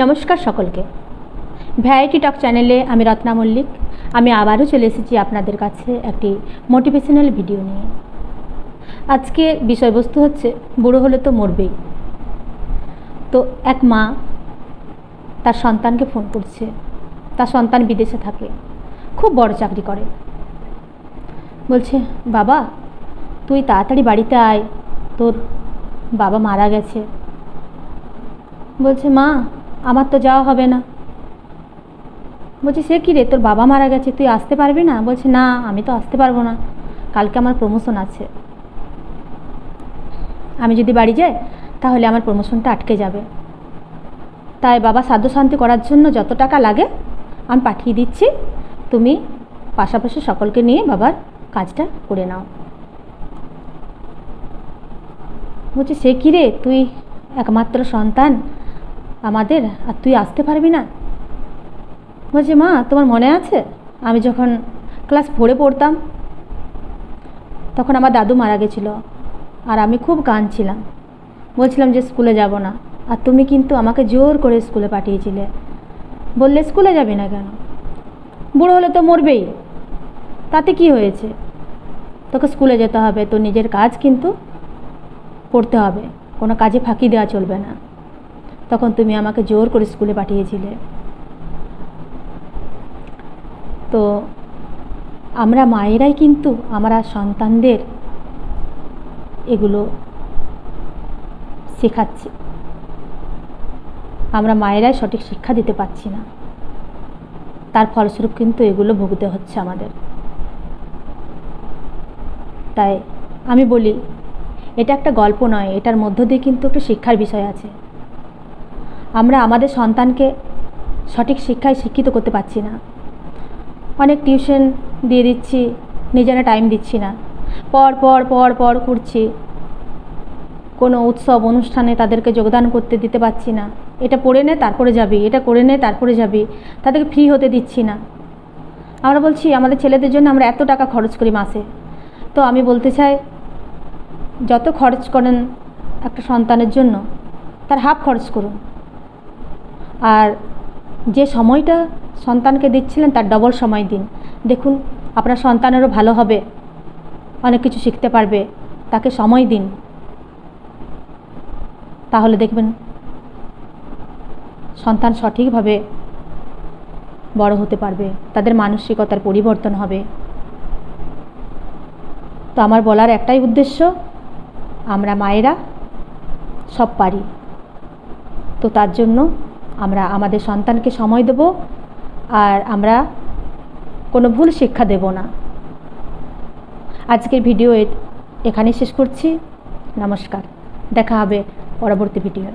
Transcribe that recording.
নমস্কার সকলকে। ভ্যারাইটি টক চ্যানেলে আমি রত্না মল্লিক। আমি আবারও চলে এসেছি আপনাদের কাছে একটি মোটিভেশনাল ভিডিও নিয়ে। আজকে বিষয়বস্তু হচ্ছে বুড়ো হলে তো মরবেই। তো এক মা তার সন্তানকে ফোন করছে। তার সন্তান বিদেশে থাকে, খুব বড় চাকরি করে। বলছে, বাবা তুই তাড়াতাড়ি বাড়িতে আয়, তোর বাবা মারা গেছে। বলছে, মা আমার তো যাওয়া হবে না। বলছে, সে কী রে, তোর বাবা মারা গেছে, তুই আসতে পারবি না? বলছে, না আমি তো আসতে পারবো না, কালকে আমার প্রমোশন আছে। আমি যদি বাড়ি যাই তাহলে আমার প্রমোশনটা আটকে যাবে। তাই বাবা সাধ্যশান্তি করার জন্য যত টাকা লাগে আমি পাঠিয়ে দিচ্ছি, তুমি পাশাপাশি সকলকে নিয়ে বাবার কাজটা করে নাও। বলছে, সে কী রে, তুই একমাত্র সন্তান আমাদের, আর তুই আসতে পারবি না? বলছে, মা তোমার মনে আছে আমি যখন ক্লাস 4-এ পড়তাম তখন আমার দাদু মারা গেছিলো, আর আমি খুব কাঁদছিলাম, বলছিলাম যে স্কুলে যাব না, আর তুমি কিন্তু আমাকে জোর করে স্কুলে পাঠিয়েছিলে। বললে স্কুলে যাবি না কেন? বুড়ো হলে তো মরবেই, তাতে কি হয়েছে, তোকে স্কুলে যেতে হবে, তোর নিজের কাজ কিন্তু করতে হবে, কোনো কাজে ফাঁকি দেওয়া চলবে না। তখন তুমি আমাকে জোর করে স্কুলে পাঠিয়েছিলে। তো আমরা মায়েরাই কিন্তু আমরা সন্তানদের এগুলো শেখাচ্ছি, আমরা মায়েরাই সঠিক শিক্ষা দিতে পারছি না, তার ফলস্বরূপ কিন্তু এগুলো ভুগতে হচ্ছে আমাদের। তাই আমি বলি, এটা একটা গল্প নয়, এটার মধ্য দিয়ে কিন্তু একটা শিক্ষার বিষয় আছে। আমরা আমাদের সন্তানকে সঠিক শিক্ষায় শিক্ষিত করতে পারছি না, অনেক টিউশন দিয়ে দিচ্ছি, নিজেরা টাইম দিচ্ছি না, পর পর পর পর করছি, কোনো উৎসব অনুষ্ঠানে তাদেরকে যোগদান করতে দিতে পারছি না। এটা পড়ে নে তারপরে যাবি, এটা করে নে তারপরে যাবি, তাদেরকে ফ্রি হতে দিচ্ছি না। আমরা বলছি আমাদের ছেলেদের জন্য আমরা এত টাকা খরচ করি মাসে। তো আমি বলতে চাই, যত খরচ করেন একটা সন্তানের জন্য তার হাফ খরচ করুন, আর যে সময়টা সন্তানকে দিচ্ছিলেন তার ডবল সময় দিন। দেখুন আপনার সন্তানেরও ভালো হবে, অনেক কিছু শিখতে পারবে, তাকে সময় দিন, তাহলে দেখবেন সন্তান সঠিকভাবে বড় হতে পারবে, তাদের মানসিকতার পরিবর্তন হবে। তো আমার বলার একটাই উদ্দেশ্য, আমরা মায়েরা সব পারি, তো তার জন্য আমরা আমাদের সন্তানকে সময় দেব, আর আমরা কোনো ভুল শিক্ষা দেব না। আজকের ভিডিও এখানেই শেষ করছি। নমস্কার, দেখা হবে পরবর্তী ভিডিও।